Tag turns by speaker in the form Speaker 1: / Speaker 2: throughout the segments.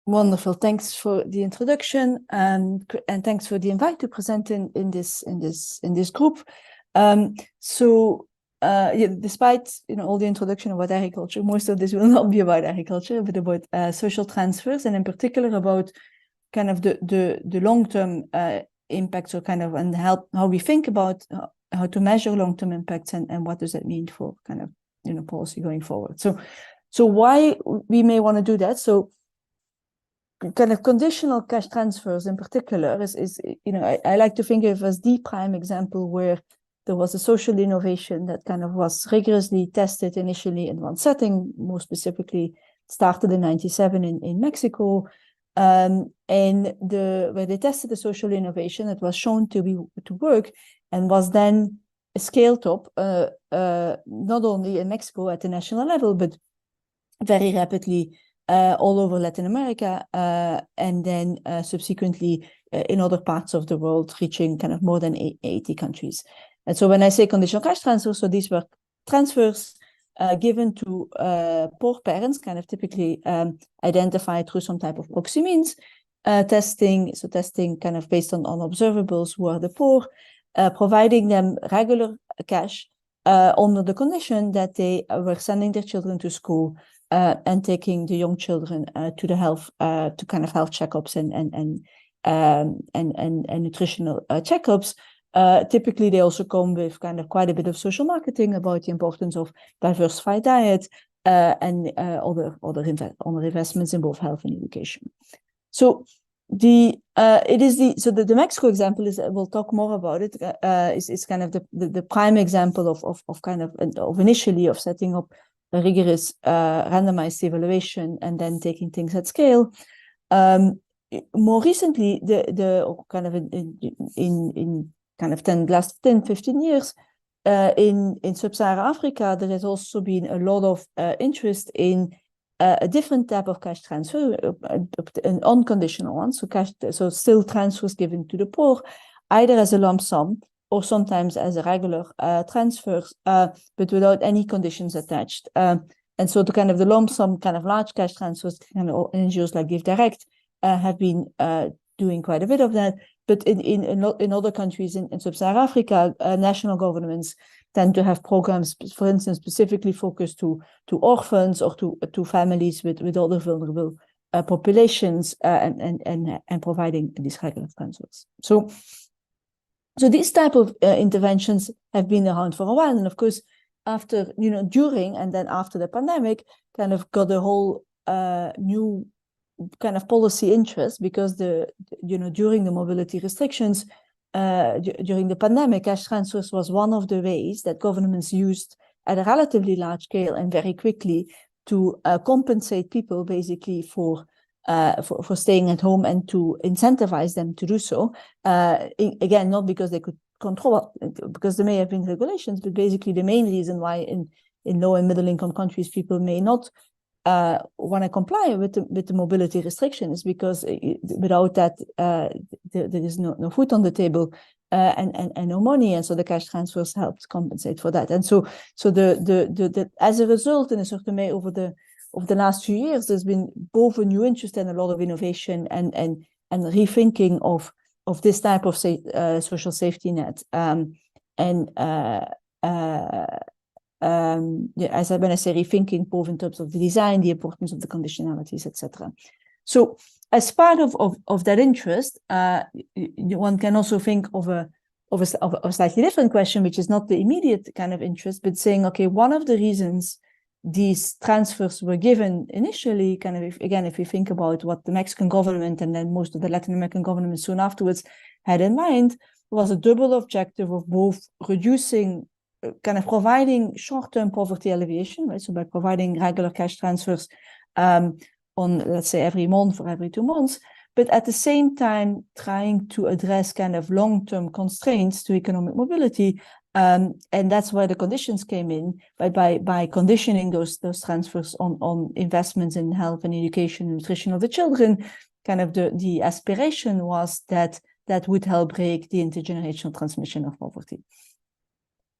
Speaker 1: Wonderful. Thanks for the introduction, and thanks for the invite to present in this group. Despite all the introduction about agriculture, most of this will not be about agriculture, but about social transfers, and in particular about kind of the long-term impacts, or kind of, and how we think about how to measure long-term impacts, and what does that mean for kind of policy going forward. So why we may want to do that. So kind of conditional cash transfers in particular is I like to think of as the prime example where there was a social innovation that kind of was rigorously tested initially in one setting, more specifically started in 1997 in Mexico, and where they tested the social innovation, it was shown to work, and was then scaled up not only in Mexico at the national level, but very rapidly all over Latin America, and then subsequently in other parts of the world, reaching kind of more than 80 countries. And so when I say conditional cash transfers, so these were transfers given to poor parents, kind of typically identified through some type of proxy means, testing kind of based on observables who are the poor, providing them regular cash under the condition that they were sending their children to school, and taking the young children to the health checkups and nutritional checkups. Typically, they also come with kind of quite a bit of social marketing about the importance of diversified diet and other investments in both health and education. So the Mexico example is, we'll talk more about it, is kind of the prime example of initially of setting up a rigorous randomized evaluation and then taking things at scale. More recently, in last 10-15 years, in sub-Saharan Africa, there has also been a lot of interest in a different type of cash transfer, an unconditional one. So still transfers given to the poor, either as a lump sum or sometimes as a regular transfers, but without any conditions attached. And so the lump sum kind of large cash transfers, kind of NGOs like Give Direct have been doing quite a bit of that. But in other countries in sub-Saharan Africa, national governments tend to have programs, for instance, specifically focused to orphans or to families with other vulnerable populations, and providing these regular transfers. So these type of interventions have been around for a while, and of course, after during and then after the pandemic, kind of got a whole new kind of policy interest, because during the mobility restrictions, during the pandemic, cash transfers was one of the ways that governments used at a relatively large scale and very quickly to compensate people basically for staying at home, and to incentivize them to do so. Again, not because they could control, because there may have been regulations, but basically the main reason why in low and middle income countries people may not want to comply with the mobility restriction is because without that there is no food on the table, and no money, and so the cash transfers helped compensate for that. And so the as a result, in a certain way, over the last few years, there's been both a new interest and a lot of innovation and rethinking of this type of social safety net. When I say rethinking, both in terms of the design, the importance of the conditionalities, etc. So as part of that interest, one can also think of a slightly different question, which is not the immediate kind of interest, but saying, okay, one of the reasons these transfers were given initially, kind of, if we think about what the Mexican government and then most of the Latin American governments soon afterwards had in mind, was a double objective of both reducing, kind of providing short-term poverty alleviation, right? So by providing regular cash transfers on, let's say, every month or every 2 months, but at the same time trying to address kind of long-term constraints to economic mobility. And that's where the conditions came in, by conditioning those transfers on investments in health and education and nutrition of the children. Kind of the aspiration was that would help break the intergenerational transmission of poverty.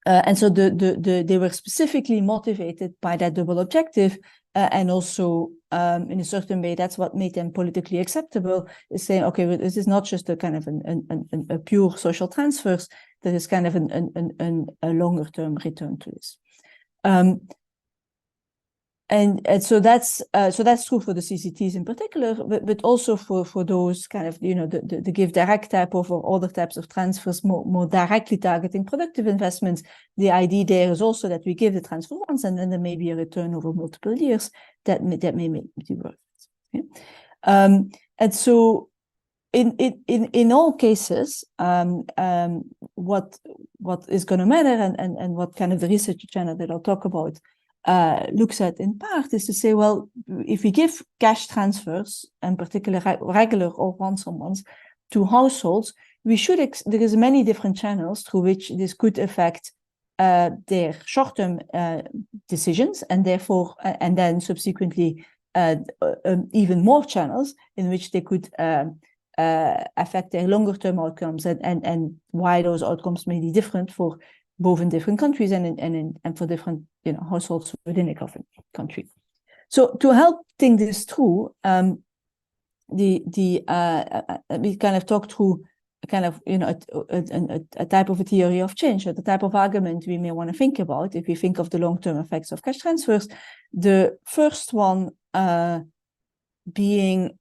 Speaker 1: And so they were specifically motivated by that double objective, and also in a certain way, that's what made them politically acceptable, is saying, okay, well, this is not just a kind of a pure social transfers, there is kind of a longer term return to this. And so that's true for the CCTs in particular, but also for those kind of, the give direct type of or other types of transfers, more directly targeting productive investments. The idea there is also that we give the transfer once, and then there may be a return over multiple years that may make it worth it. Okay? And so in all cases, what is going to matter, and what kind of the research channel that I'll talk about looks at in part, is to say, well, if we give cash transfers, in particular regular or once-on-ones, to households, we should there is many different channels through which this could affect their short-term decisions, and therefore, and then subsequently even more channels in which they could affect their longer-term outcomes, and why those outcomes may be different for both in different countries and for different households within a country. So to help think this through, we kind of talk through a kind of a type of a theory of change, or the type of argument we may want to think about if we think of the long-term effects of cash transfers. The first one being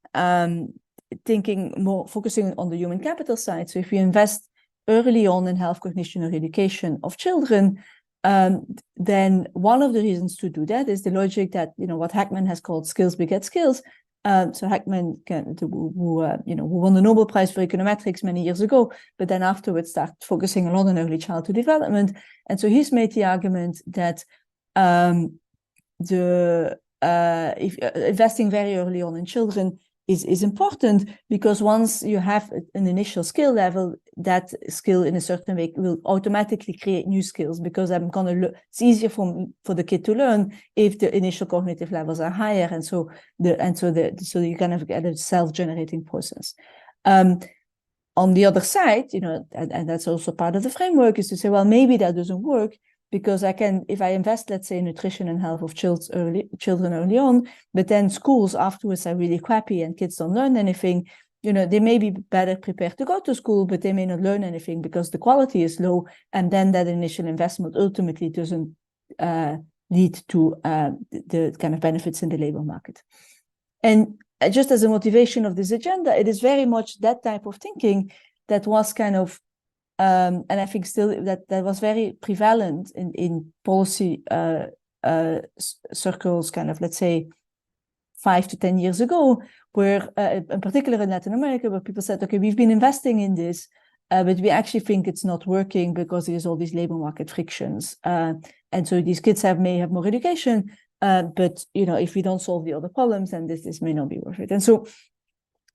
Speaker 1: focusing on the human capital side. So if we invest early on in health, cognition, or education of children, then one of the reasons to do that is the logic that, what Heckman has called skills beget skills. So Heckman, who won the Nobel Prize for econometrics many years ago, but then afterwards started focusing a lot on early childhood development. And so he's made the argument that if investing very early on in children is important, because once you have an initial skill level, that skill in a certain way will automatically create new skills, because it's easier for the kid to learn if the initial cognitive levels are higher, and so you kind of get a self-generating process. On the other side, and that's also part of the framework, is to say, well, maybe that doesn't work, because if I invest, let's say, in nutrition and health of children early on, but then schools afterwards are really crappy and kids don't learn anything, they may be better prepared to go to school, but they may not learn anything because the quality is low, and then that initial investment ultimately doesn't lead to the kind of benefits in the labor market. And just as a motivation of this agenda, it is very much that type of thinking that was kind of and I think still that was very prevalent in policy circles, kind of, let's say, 5 to 10 years ago, where in particular in Latin America, where people said, okay, we've been investing in this, but we actually think it's not working because there's all these labor market frictions. And so these kids may have more education, but if we don't solve the other problems, then this may not be worth it. And so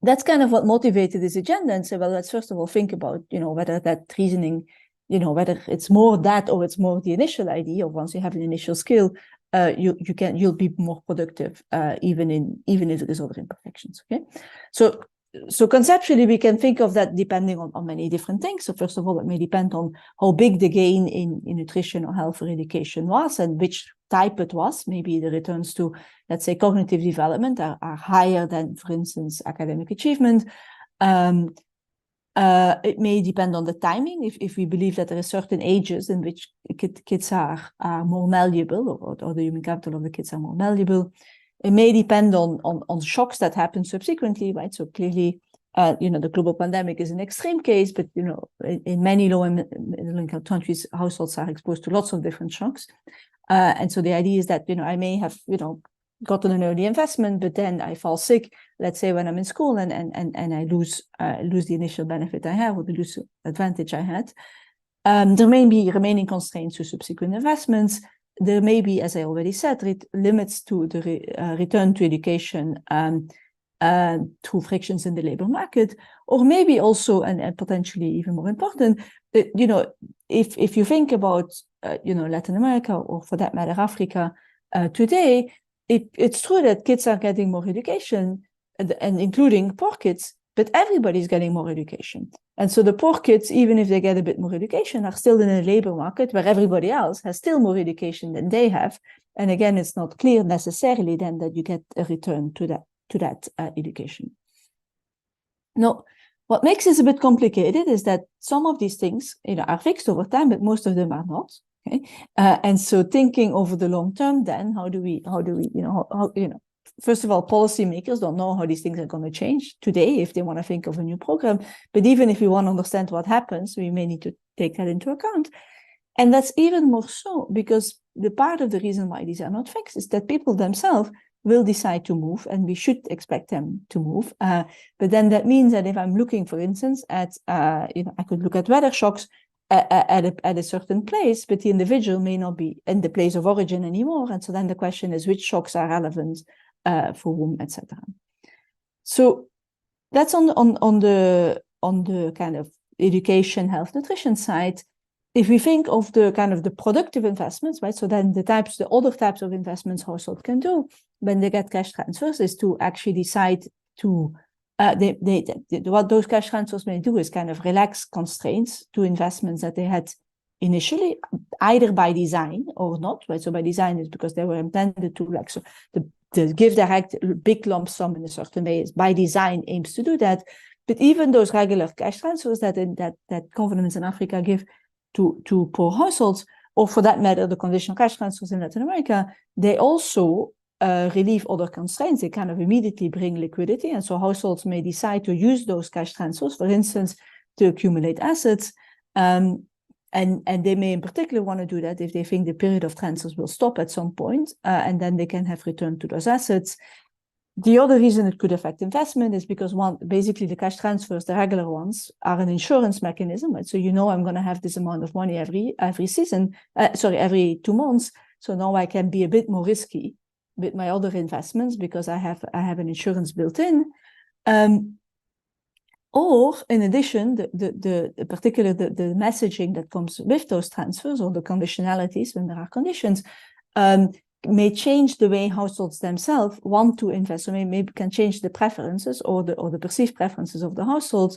Speaker 1: that's kind of what motivated this agenda, and say, well, let's first of all think about, whether that reasoning, whether it's more that or it's more the initial idea of once you have an initial skill, you'll be more productive, even if there is other imperfections. Okay, so conceptually we can think of that depending on many different things. So first of all, it may depend on how big the gain in nutrition or health or education was, and which type it was. Maybe the returns to, let's say, cognitive development are higher than, for instance, academic achievement. It may depend on the timing. If we believe that there are certain ages in which kids are more malleable, or the human capital of the kids are more malleable. It may depend on shocks that happen subsequently, right? So clearly, the global pandemic is an extreme case, but in many low-income countries, households are exposed to lots of different shocks. And so the idea is that, I may have, gotten an early investment, but then I fall sick, let's say when I'm in school, and I lose the initial benefit I have, or the lose advantage I had. There may be remaining constraints to subsequent investments. There may be, as I already said, limits to the return to education through frictions in the labor market, or maybe also, and potentially even more important, if you think about Latin America, or for that matter Africa today, it's true that kids are getting more education, and including poor kids, but everybody's getting more education. And so the poor kids, even if they get a bit more education, are still in a labor market where everybody else has still more education than they have. And again, it's not clear necessarily then that you get a return to that education. Now, what makes this a bit complicated is that some of these things, are fixed over time, but most of them are not. Okay, and so thinking over the long term, then how do we, first of all, policymakers don't know how these things are going to change today if they want to think of a new program. But even if we want to understand what happens, we may need to take that into account. And that's even more so because the part of the reason why these are not fixed is that people themselves will decide to move, and we should expect them to move. But then that means that if I'm looking, for instance, at, I could look at weather shocks at a certain place, but the individual may not be in the place of origin anymore. And so then the question is which shocks are relevant for whom, etc. So that's on the kind of education, health, nutrition side. If we think of the kind of the productive investments, right? So then the other types of investments households can do when they get cash transfers is to actually decide to what those cash transfers may do is kind of relax constraints to investments that they had initially, either by design or not, right? So by design is because they were intended to, like, so the give direct big lump sum in a certain way is by design aims to do that. But even those regular cash transfers that governments in Africa give to poor households, or for that matter, the conditional cash transfers in Latin America, they also relieve other constraints. They kind of immediately bring liquidity. And so households may decide to use those cash transfers, for instance, to accumulate assets. And they may in particular want to do that if they think the period of transfers will stop at some point, and then they can have return to those assets. The other reason it could affect investment is because basically the cash transfers, the regular ones, are an insurance mechanism. Right? So I'm going to have this amount of money every 2 months. So now I can be a bit more risky with my other investments because I have an insurance built in. Or in addition, the messaging that comes with those transfers or the conditionalities when there are conditions may change the way households themselves want to invest. So maybe can change the preferences or the perceived preferences of the households,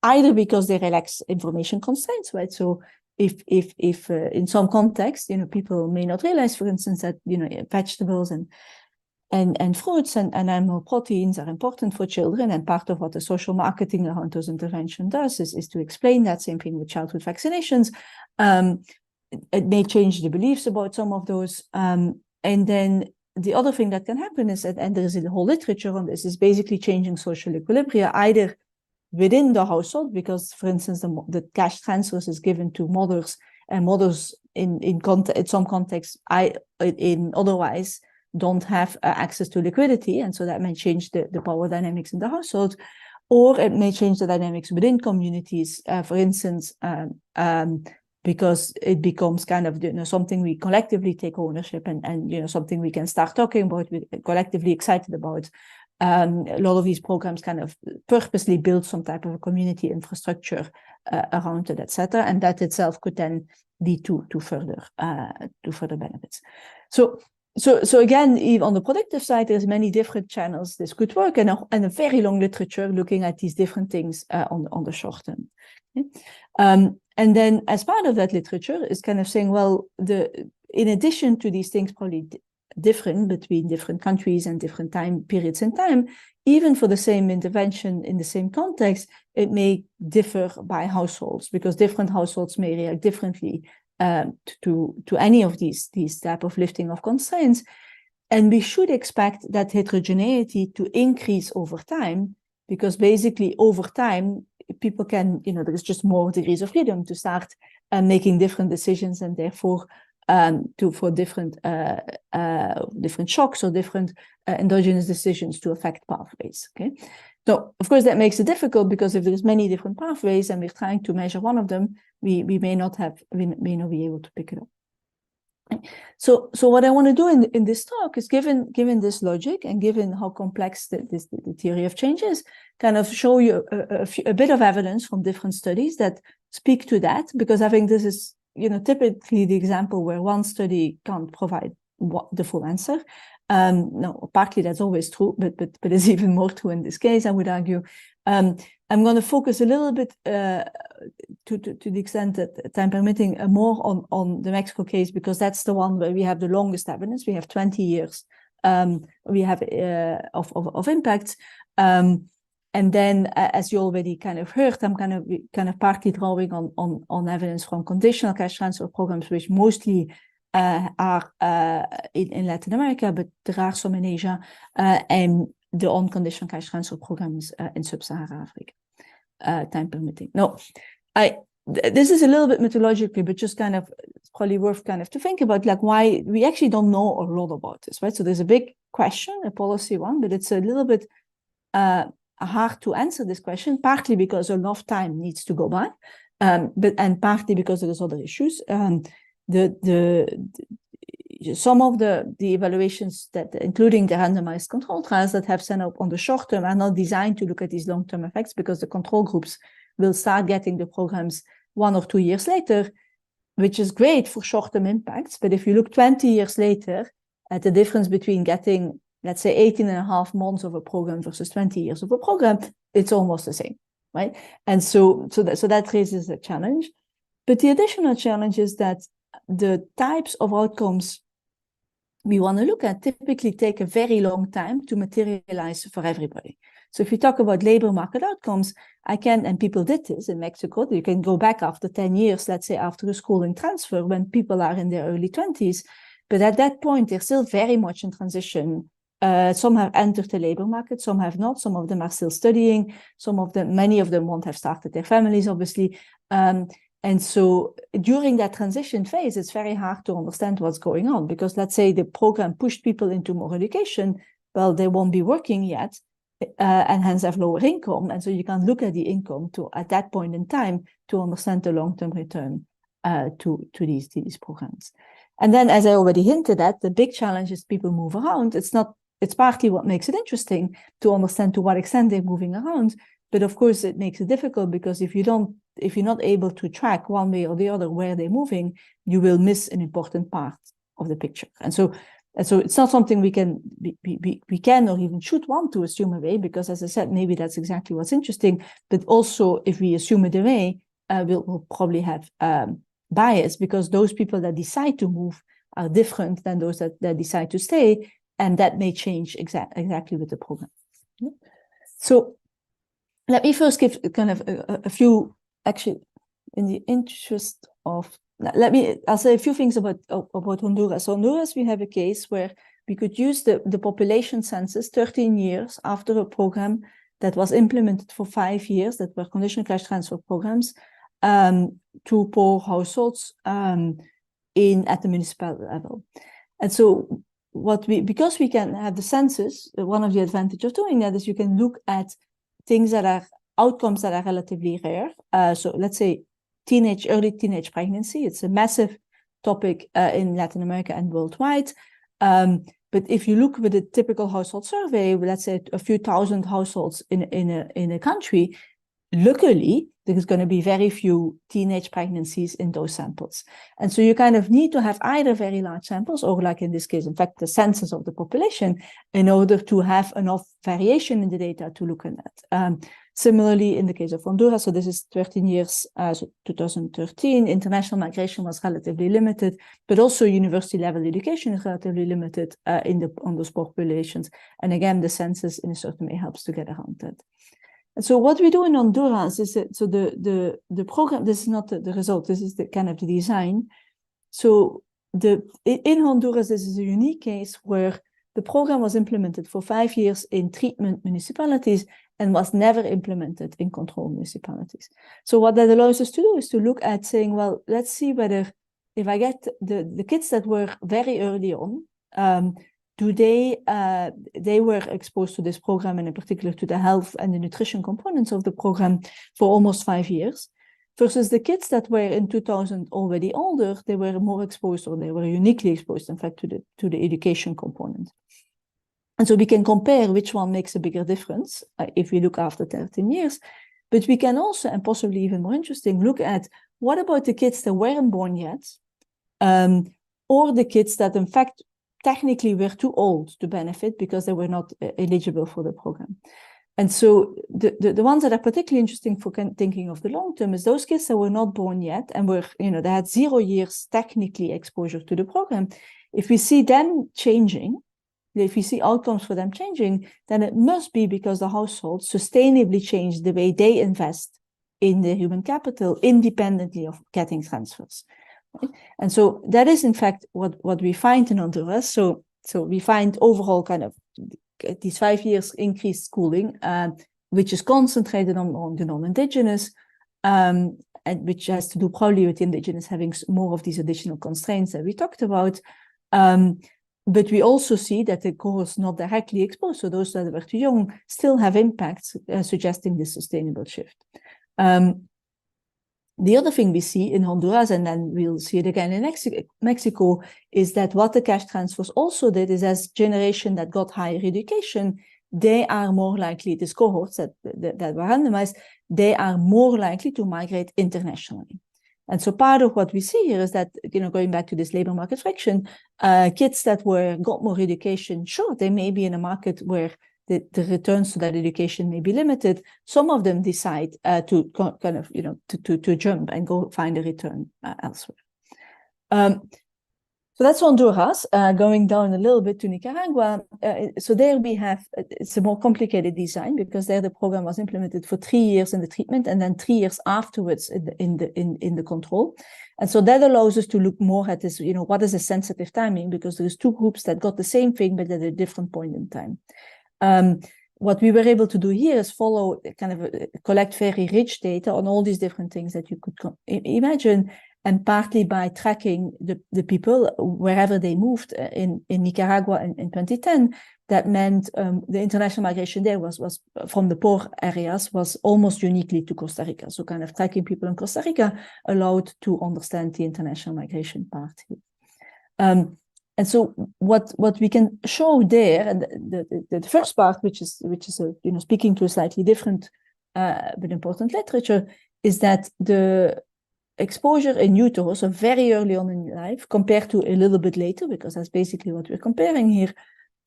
Speaker 1: either because they relax information constraints, right? So if in some context, people may not realize, for instance, that vegetables and fruits and animal proteins are important for children, and part of what the social marketing around those interventions does is to explain that. Same thing with childhood vaccinations. It may change the beliefs about some of those. And then the other thing that can happen is that, and there is a whole literature on this, is basically changing social equilibria, either within the household, because, for instance, the cash transfers is given to mothers, and mothers in some contexts, otherwise don't have access to liquidity, and so that may change the power dynamics in the household, or it may change the dynamics within communities, for instance, because it becomes kind of something we collectively take ownership and something we can start talking about, we're collectively excited about. A lot of these programs kind of purposely build some type of a community infrastructure around it, etc., and that itself could then lead to further benefits. So again, even on the productive side, there's many different channels this could work, and a very long literature looking at these different things on the short term. Okay? And then, as part of that literature, is kind of saying, well, in addition to these things probably different between different countries and different time periods in time, even for the same intervention in the same context, it may differ by households, because different households may react differently to any of these type of lifting of constraints. And we should expect that heterogeneity to increase over time, because basically over time, people can, there's just more degrees of freedom to start making different decisions, and therefore for different shocks or different endogenous decisions to affect pathways. Okay, so of course that makes it difficult, because if there's many different pathways and we're trying to measure one of them, we may not be able to pick it up. Okay. So what I want to do in this talk is, given this logic and given how complex the theory of change is, kind of show you a bit of evidence from different studies that speak to that, because I think this is typically the example where one study can't provide the full answer. No, partly that's always true, but it's even more true in this case, I would argue. I'm going to focus a little bit to the extent that time permitting more on the Mexico case, because that's the one where we have the longest evidence. We have 20 years we have of impact. And then, as you already kind of heard, I'm kind of partly drawing on evidence from conditional cash transfer programs, which mostly are in Latin America, but there are some in Asia, and the unconditional cash transfer programs in Sub-Saharan Africa, time permitting. No, this is a little bit methodologically, but just kind of, it's probably worth kind of to think about, like, why we actually don't know a lot about this, right? So there's a big question, a policy one, but it's a little bit hard to answer this question, partly because enough time needs to go by, and partly because there's other issues. Some of the evaluations that, including the randomized control trials that have set up on the short term, are not designed to look at these long-term effects, because the control groups will start getting the programs 1 or 2 years later, which is great for short-term impacts. But if you look 20 years later at the difference between getting, let's say, 18.5 months of a program versus 20 years of a program, it's almost the same, right? And so that raises a challenge. But the additional challenge is that the types of outcomes we want to look at typically take a very long time to materialize for everybody. So if you talk about labor market outcomes, and people did this in Mexico, you can go back after 10 years, let's say after a schooling transfer, when people are in their early 20s, but at that point, they're still very much in transition. Some have entered the labor market, some have not, some of them are still studying, many of them won't have started their families, obviously. And so during that transition phase, it's very hard to understand what's going on, because let's say the program pushed people into more education, well, they won't be working yet, and hence have lower income. And so you can look at the income at that point in time to understand the long-term return to these programs. And then, as I already hinted at, the big challenge is people move around. It's partly what makes it interesting to understand to what extent they're moving around. But of course, it makes it difficult, because if you're not able to track one way or the other where they're moving, you will miss an important part of the picture. And so it's not something we can or even should want to assume away, because, as I said, maybe that's exactly what's interesting. But also, if we assume it away, we'll probably have bias, because those people that decide to move are different than those that decide to stay, and that may change exactly with the program. So let me first give kind of a few, actually, in the interest of, I'll say a few things about Honduras. So Honduras, we have a case where we could use the population census 13 years after a program that was implemented for 5 years, that were conditional cash transfer programs, to poor households at the municipal level. And so because we can have the census, one of the advantages of doing that is you can look at outcomes that are relatively rare. So let's say early teenage pregnancy. It's a massive topic in Latin America and worldwide. But if you look with a typical household survey, let's say a few thousand households in a country, luckily, there's going to be very few teenage pregnancies in those samples. And so you kind of need to have either very large samples, or, like in this case, in fact, the census of the population, in order to have enough variation in the data to look at that. Similarly, in the case of Honduras, so this is 13 years, so 2013, international migration was relatively limited, but also university-level education is relatively limited on those populations. And again, the census in a certain way helps to get around that. And so what we do in Honduras is that, so the program, this is not the result, this is the kind of the design. So in Honduras, this is a unique case where the program was implemented for 5 years in treatment municipalities and was never implemented in control municipalities. So what that allows us to do is to look at saying, well, let's see whether, if I get the kids that were very early on, they were exposed to this program, and in particular to the health and the nutrition components of the program for almost 5 years, versus the kids that were in 2000 already older, they were more exposed, or they were uniquely exposed, in fact, to the education component. And so we can compare which one makes a bigger difference if we look after 13 years. But we can also, and possibly even more interesting, look at what about the kids that weren't born yet, or the kids that, in fact, technically were too old to benefit because they were not eligible for the program. And so the ones that are particularly interesting for thinking of the long term is those kids that were not born yet and were, they had 0 years technically exposure to the program. If we see them changing, if we see outcomes for them changing, then it must be because the household sustainably changed the way they invest in the human capital independently of getting transfers. Right? And so that is in fact what we find in Honduras. So we find overall kind of these 5 years increased schooling, which is concentrated on the non-indigenous, and which has to do probably with the indigenous having more of these additional constraints that we talked about. But we also see that the cohorts not directly exposed, so those that were too young, still have impacts suggesting this sustainable shift. The other thing we see in Honduras, and then we'll see it again in Mexico, is that what the cash transfers also did is as generation that got higher education, they are more likely, these cohorts that were randomized, they are more likely to migrate internationally. And so part of what we see here is that, going back to this labor market friction, kids that got more education, sure, they may be in a market where the returns to that education may be limited. Some of them decide to kind of, to jump and go find a return elsewhere. So that's Honduras. Going down a little bit to Nicaragua. So there we have, it's a more complicated design because there the program was implemented for 3 years in the treatment and then 3 years afterwards in the control. And so that allows us to look more at this, what is a sensitive timing, because there's 2 groups that got the same thing, but at a different point in time. What we were able to do here is follow, collect very rich data on all these different things that you could imagine, and partly by tracking the people wherever they moved in Nicaragua in 2010, that meant the international migration there was from the poor areas was almost uniquely to Costa Rica. So kind of tracking people in Costa Rica allowed to understand the international migration part here. And so what we can show there, and the first part, which is speaking to a slightly different but important literature, is that the exposure in utero, so very early on in life, compared to a little bit later, because that's basically what we're comparing here,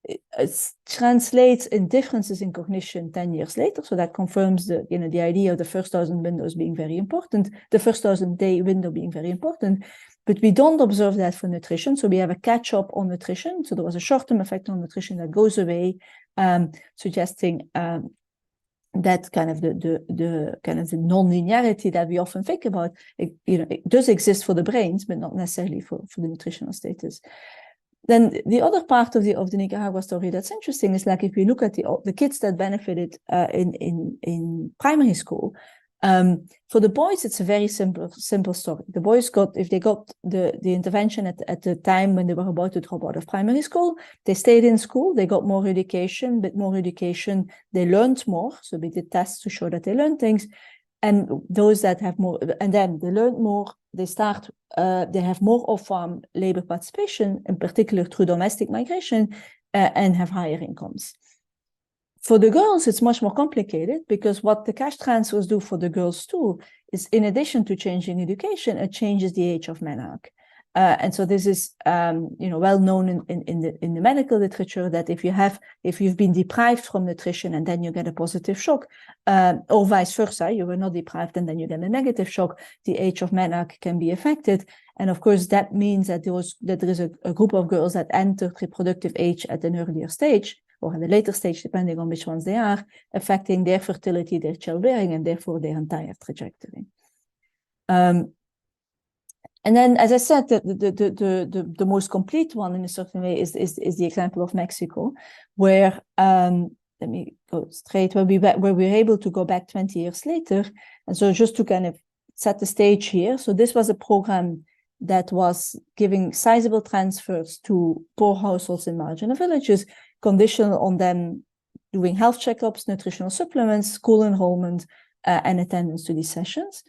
Speaker 1: it translates in differences in cognition 10 years later. So that confirms the idea of the first 1,000 windows being very important, the first 1,000-day window being very important. But we don't observe that for nutrition. So we have a catch-up on nutrition. So there was a short-term effect on nutrition that goes away, suggesting that kind of the non-linearity that we often think about. It does exist for the brains, but not necessarily for the nutritional status. Then the other part of the Nicaragua story that's interesting is, like, if we look at the kids that benefited in primary school. For the boys, it's a very simple story. The boys if they got the intervention at the time when they were about to drop out of primary school, they stayed in school, they got more education, they learned more. So we did tests to show that they learned things. And those that have more, and then they learn more, they have more off-farm labor participation, in particular through domestic migration, and have higher incomes. For the girls, it's much more complicated, because what the cash transfers do for the girls too is, in addition to changing education, it changes the age of menarche. And so this is, well known in the medical literature, that if you've been deprived from nutrition and then you get a positive shock, or vice versa, you were not deprived and then you get a negative shock, the age of menarche can be affected. And of course, that means that there is a group of girls that entered reproductive age at an earlier stage, or at a later stage, depending on which ones they are, affecting their fertility, their childbearing, and therefore their entire trajectory. And then, as I said, the most complete one in a certain way is the example of Mexico, where let me go straight, where we were able to go back 20 years later. And so just to kind of set the stage here, so this was a program that was giving sizable transfers to poor households in marginal villages, conditional on them doing health checkups, nutritional supplements, school enrollment, and attendance to these sessions.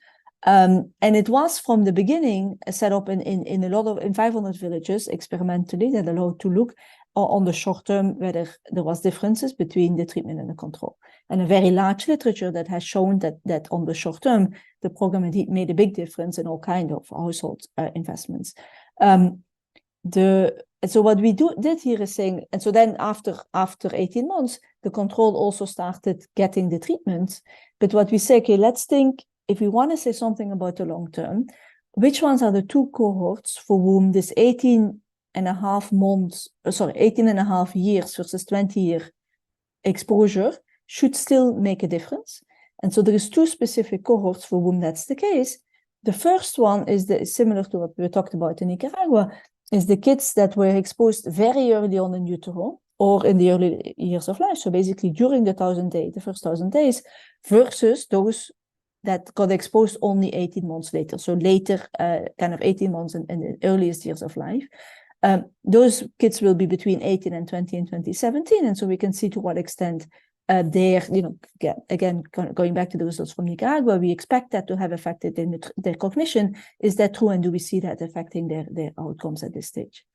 Speaker 1: And it was from the beginning set up in 500 villages experimentally, that allowed to look on the short term whether there was differences between the treatment and the control. And a very large literature that has shown that on the short term, the program indeed made a big difference in all kinds of household investments. And And so what we did here is saying, and so then after 18 months, the control also started getting the treatment. But what we say, okay, let's think, if we want to say something about the long term, which ones are the two cohorts for whom this 18 and a half years versus 20-year exposure should still make a difference? And so there is two specific cohorts for whom that's the case. The first one is similar to what we talked about in Nicaragua, is the kids that were exposed very early on in utero or in the early years of life. So basically during the first 1,000 days, versus those that got exposed only 18 months later. So later, kind of 18 months in the earliest years of life. Those kids will be between 18 and 20 in 2017. And so we can see to what extent again, going back to the results from Nicaragua, we expect that to have affected their cognition. Is that true? And do we see that affecting their outcomes at this stage?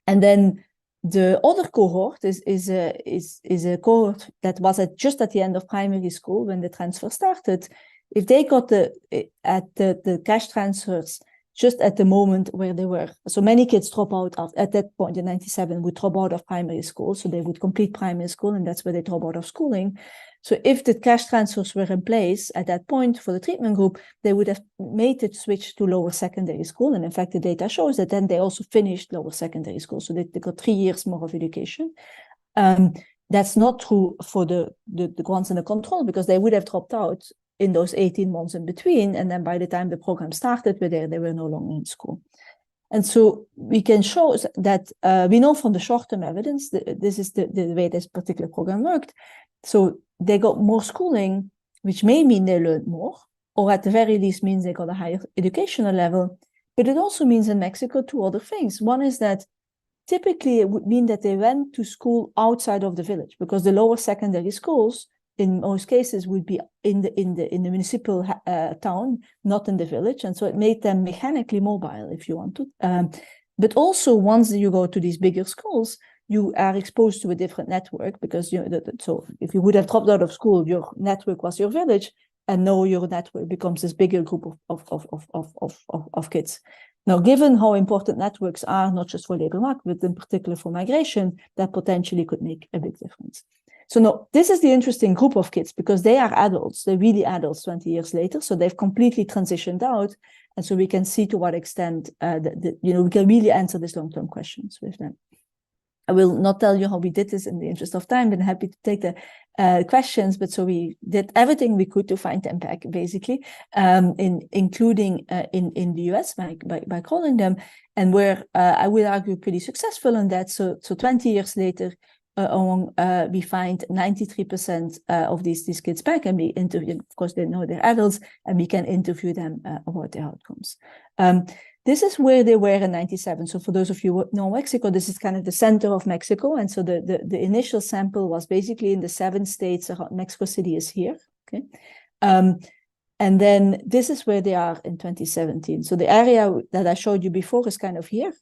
Speaker 1: And then the other cohort is a cohort that was just at the end of primary school when the transfer started. If they got the cash transfers just at the moment where they were. So many kids drop out at that point in 97 would drop out of primary school. So they would complete primary school and that's where they drop out of schooling. So if the cash transfers were in place at that point for the treatment group, they would have made the switch to lower secondary school. And in fact, the data shows that then they also finished lower secondary school. So they got 3 years more of education. That's not true for the ones in the control because they would have dropped out in those 18 months in between. And then by the time the program started, they were no longer in school. And so we can show that we know from the short-term evidence, this is the way this particular program worked. So they got more schooling, which may mean they learned more, or at the very least means they got a higher educational level. But it also means in Mexico 2 other things. One is that typically it would mean that they went to school outside of the village because the lower secondary schools in most cases would be in the municipal town, not in the village. And so it made them mechanically mobile, if you want to. But also once you go to these bigger schools, you are exposed to a different network because so if you would have dropped out of school, your network was your village, and now your network becomes this bigger group of kids. Now, given how important networks are, not just for labor market, but in particular for migration, that potentially could make a big difference. So now, this is the interesting group of kids because they are adults. They're really adults 20 years later. So they've completely transitioned out. And so we can see to what extent we can really answer these long-term questions with them. I will not tell you how we did this in the interest of time, but I'm happy to take the questions. But so we did everything we could to find them back, basically, including in the US by calling them, and where I would argue pretty successful in that. So 20 years later, we find 93% of these kids back, and we interview. Of course, they know they're adults, and we can interview them about their outcomes. This is where they were in 97. So for those of you who know Mexico, this is kind of the center of Mexico. And so the initial sample was basically in the 7 states around Mexico City is here. Okay. And then this is where they are in 2017. So the area that I showed you before is kind of here.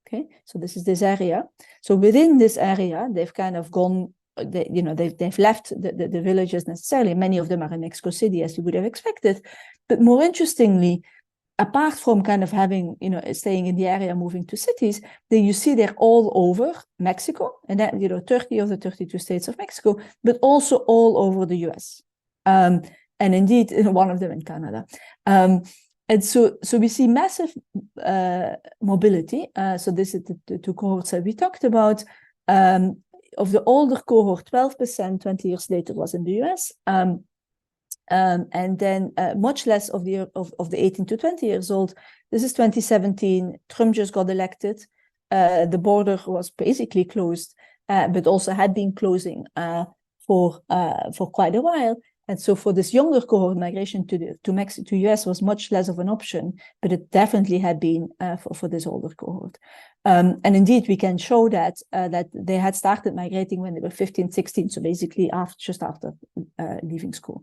Speaker 1: Okay. So this is this area. So within this area, they've kind of gone, they've left the villages necessarily. Many of them are in Mexico City, as you would have expected. But more interestingly, apart from kind of having, staying in the area, moving to cities, then you see they're all over Mexico, and that, 30 of the 32 states of Mexico, but also all over the US. And indeed, one of them in Canada. And so we see massive mobility. So this is the 2 cohorts that we talked about. Of the older cohort, 12%, 20 years later, was in the US. And then much less of the 18 to 20 years old. This is 2017. Trump just got elected. The border was basically closed, but also had been closing for quite a while. And so for this younger cohort, migration to Mexico, to US was much less of an option, but it definitely had been for this older cohort. And indeed, we can show that they had started migrating when they were 15, 16, so basically just after leaving school.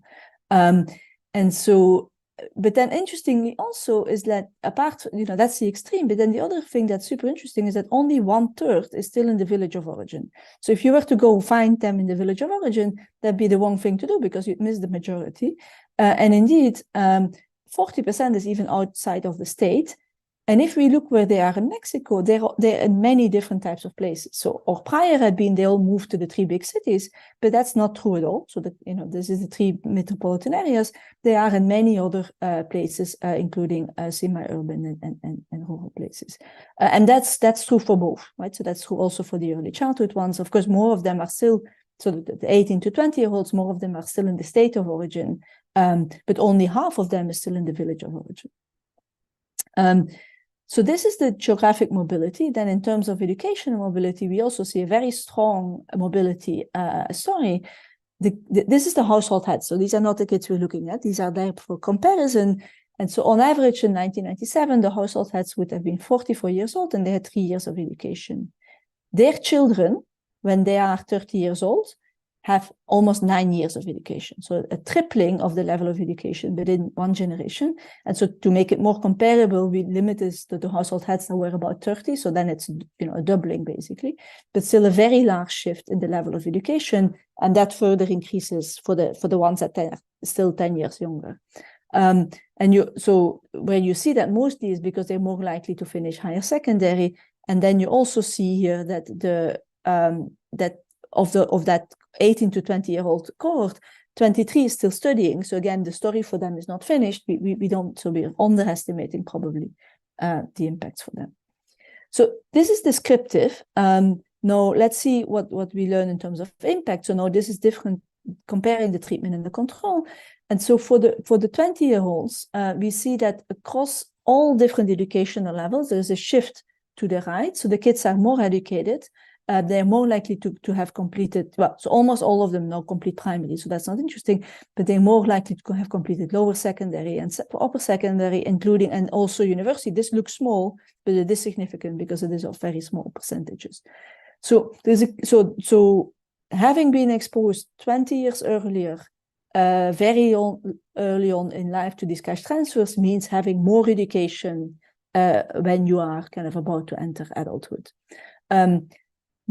Speaker 1: And so, but then interestingly also is that apart, that's the extreme, but then the other thing that's super interesting is that only 1/3 is still in the village of origin. So if you were to go find them in the village of origin, that'd be the wrong thing to do because you'd miss the majority. And indeed, 40% is even outside of the state. And if we look where they are in Mexico, they're in many different types of places. So, or prior had been, they all moved to the 3 big cities, but that's not true at all. So that, this is the 3 metropolitan areas. They are in many other places, including semi-urban and rural places. And that's true for both, right? So that's true also for the early childhood ones. Of course, more of them are still, so the 18 to 20-year-olds, more of them are still in the state of origin, but only half of them is still in the village of origin. So this is the geographic mobility. Then in terms of educational mobility, we also see a very strong mobility story. This is the household heads. So these are not the kids we're looking at. These are there for comparison. And so on average in 1997, the household heads would have been 44 years old and they had 3 years of education. Their children, when they are 30 years old, have almost 9 years of education. So a tripling of the level of education within 1 generation. And so to make it more comparable, we limit this to the household heads that were about 30. So then it's, a doubling basically, but still a very large shift in the level of education. And that further increases for the ones that are still 10 years younger. So where you see that mostly is because they're more likely to finish higher secondary. And then you also see here that of that 18 to 20-year-old cohort, 23 is still studying. So again, the story for them is not finished. We're underestimating probably the impacts for them. So this is descriptive. Now let's see what we learn in terms of impact. So now this is different, comparing the treatment and the control. And so for the 20-year-olds, we see that across all different educational levels, there's a shift to the right. So the kids are more educated. They're more likely to have completed, so almost all of them now complete primary, so that's not interesting, but they're more likely to have completed lower secondary and upper secondary, including, and also university. This looks small, but it is significant because it is of very small percentages. So having been exposed 20 years earlier, very early on in life to these cash transfers means having more education when you are kind of about to enter adulthood.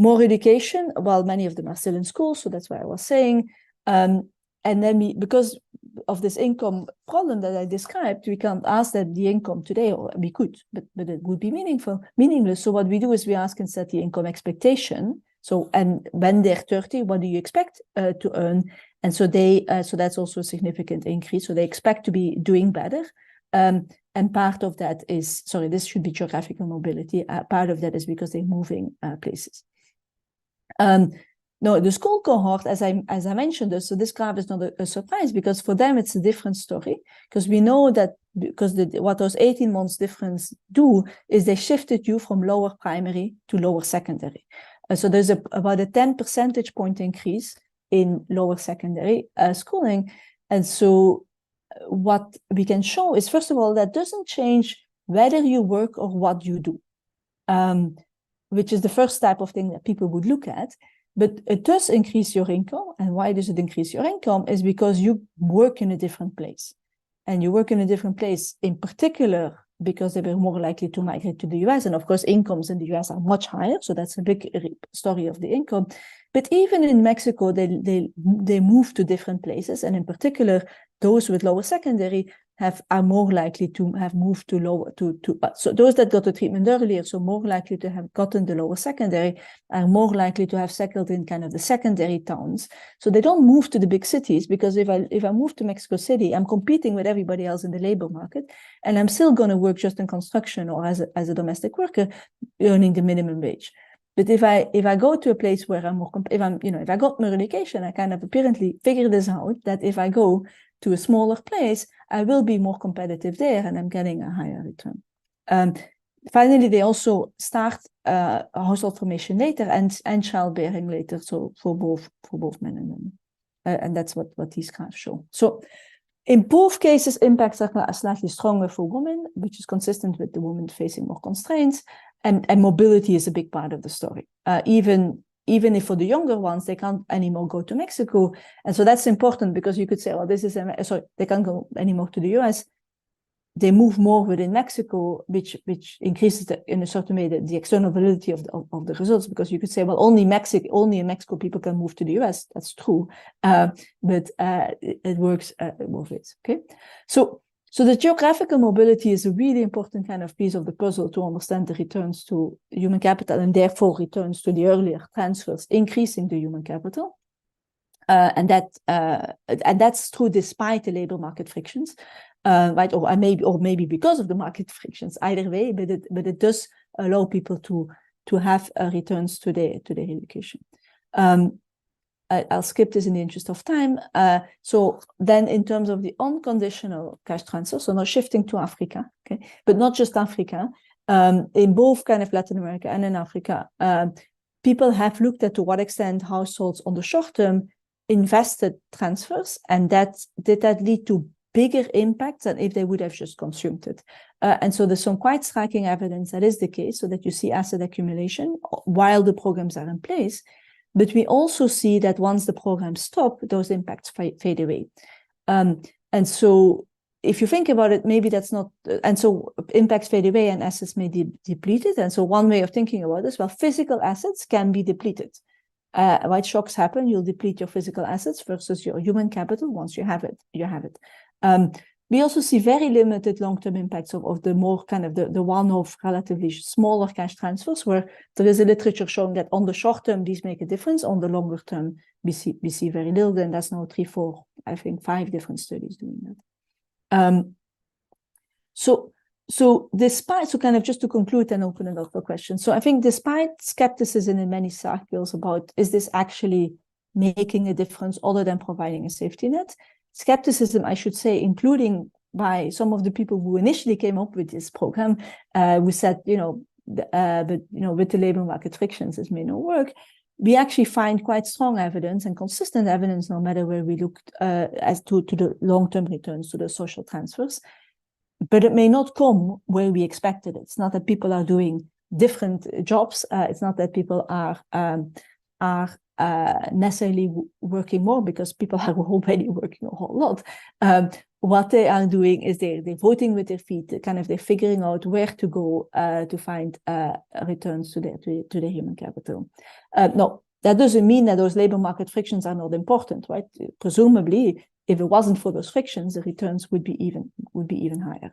Speaker 1: More education, while many of them are still in school, so that's why I was saying. And then because of this income problem that I described, we can't ask that the income today, or we could, but it would be meaningless. So what we do is we ask instead the income expectation. So, and when they're 30, what do you expect to earn? And so so that's also a significant increase. So they expect to be doing better. And part of that is, this should be geographical mobility. Part of that is because they're moving places. No, the school cohort, as I mentioned, so this graph is not a surprise because for them it's a different story, because we know that what those 18 months difference do is they shifted you from lower primary to lower secondary. So there's about a 10 percentage point increase in lower secondary schooling. And so what we can show is, first of all, that doesn't change whether you work or what you do. Which is the first type of thing that people would look at, but it does increase your income. And why does it increase your income is because you work in a different place. And you work in a different place in particular because they were more likely to migrate to the US. And of course, incomes in the US are much higher. So that's a big story of the income. But even in Mexico, they move to different places. And in particular, those with lower secondary are more likely to have moved to lower, so those that got the treatment earlier, so more likely to have gotten the lower secondary, are more likely to have settled in kind of the secondary towns. So they don't move to the big cities, because if I move to Mexico City, I'm competing with everybody else in the labor market, and I'm still going to work just in construction or as a domestic worker, earning the minimum wage. But if I go to a place where I'm more, if I got more education, I kind of apparently figure this out, that if I go to a smaller place, I will be more competitive there, and I'm getting a higher return. Finally, they also start household formation later and childbearing later, so for both men and women, and that's what these graphs show. So, in both cases, impacts are slightly stronger for women, which is consistent with the women facing more constraints, and mobility is a big part of the story. Even if for the younger ones, they can't anymore go to Mexico. And so that's important, because you could say, well, they can't go anymore to the US. They move more within Mexico, which increases in a certain way the external validity of the results, because you could say, well, only in Mexico people can move to the US. That's true, but it works both ways. Okay, so So the geographical mobility is a really important kind of piece of the puzzle to understand the returns to human capital and therefore returns to the earlier transfers, increasing the human capital. And that's true despite the labor market frictions, right? Or maybe because of the market frictions. Either way, but it does allow people to have returns to their education. I'll skip this in the interest of time. So then in terms of the unconditional cash transfer, so now shifting to Africa, okay, but not just Africa, in both kind of Latin America and in Africa, people have looked at to what extent households on the short term invested transfers, and did that lead to bigger impacts than if they would have just consumed it. And so there's some quite striking evidence that is the case, so that you see asset accumulation while the programs are in place. But we also see that once the programs stop, those impacts fade away. And so if you think about it, maybe that's not, and so impacts fade away and assets may be depleted. And so one way of thinking about this, well, physical assets can be depleted. Right, shocks happen, you'll deplete your physical assets versus your human capital. Once you have it, you have it. We also see very limited long-term impacts of the more kind of the one-off, relatively smaller cash transfers, where there is a literature showing that on the short term, these make a difference. On the longer term, we see very little, and that's now 3, 4, I think 5 different studies doing that. So despite, so kind of just to conclude and open it up for questions. So I think despite skepticism in many circles about, is this actually making a difference other than providing a safety net? Skepticism, I should say, including by some of the people who initially came up with this program, who said, but with the labor market frictions, this may not work. We actually find quite strong evidence and consistent evidence, no matter where we look, as to the long-term returns to the social transfers. But it may not come where we expected it. It's not that people are doing different jobs. It's not that people are necessarily working more, because people are already working a whole lot. What they are doing is they're voting with their feet. They're figuring out where to go to find returns to their human capital. No, that doesn't mean that those labor market frictions are not important, right? Presumably, if it wasn't for those frictions, the returns would be even higher.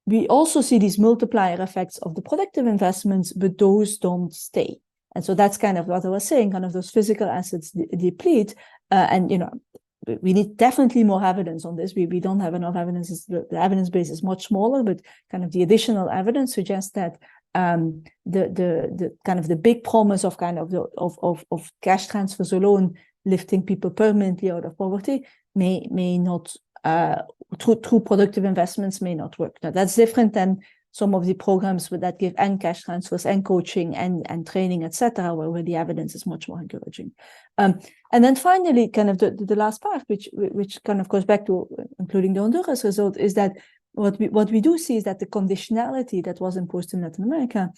Speaker 1: We also see these multiplier effects of the productive investments, but those don't stay. And so that's kind of what I was saying, kind of those physical assets deplete. And, we need definitely more evidence on this. We don't have enough evidence. The evidence base is much smaller, but kind of the additional evidence suggests that the kind of the big promise of kind of cash transfers alone lifting people permanently out of poverty may not, through productive investments may not work. Now, that's different than some of the programs that give and cash transfers and coaching and training, etc., where the evidence is much more encouraging. And then finally, kind of the last part, which kind of goes back to including the Honduras result, is that what we do see is that the conditionality that was imposed in Latin America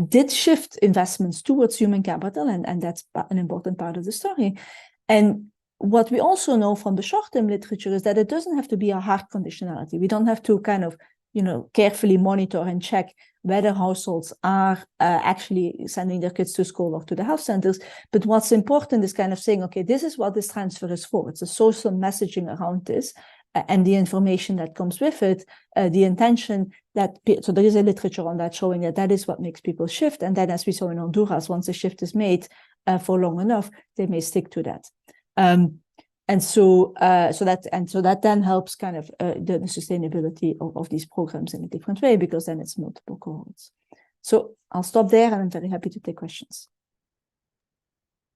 Speaker 1: did shift investments towards human capital, and that's an important part of the story. And what we also know from the short-term literature is that it doesn't have to be a hard conditionality. We don't have to kind of, carefully monitor and check whether households are actually sending their kids to school or to the health centers. But what's important is kind of saying, okay, this is what this transfer is for. It's a social messaging around this. And the information that comes with it, the intention so there is a literature on that showing that is what makes people shift. And then, as we saw in Honduras, once a shift is made for long enough, they may stick to that. And so that then helps kind of the sustainability of these programs in a different way, because then it's multiple cohorts. So I'll stop there, and I'm very happy to take questions.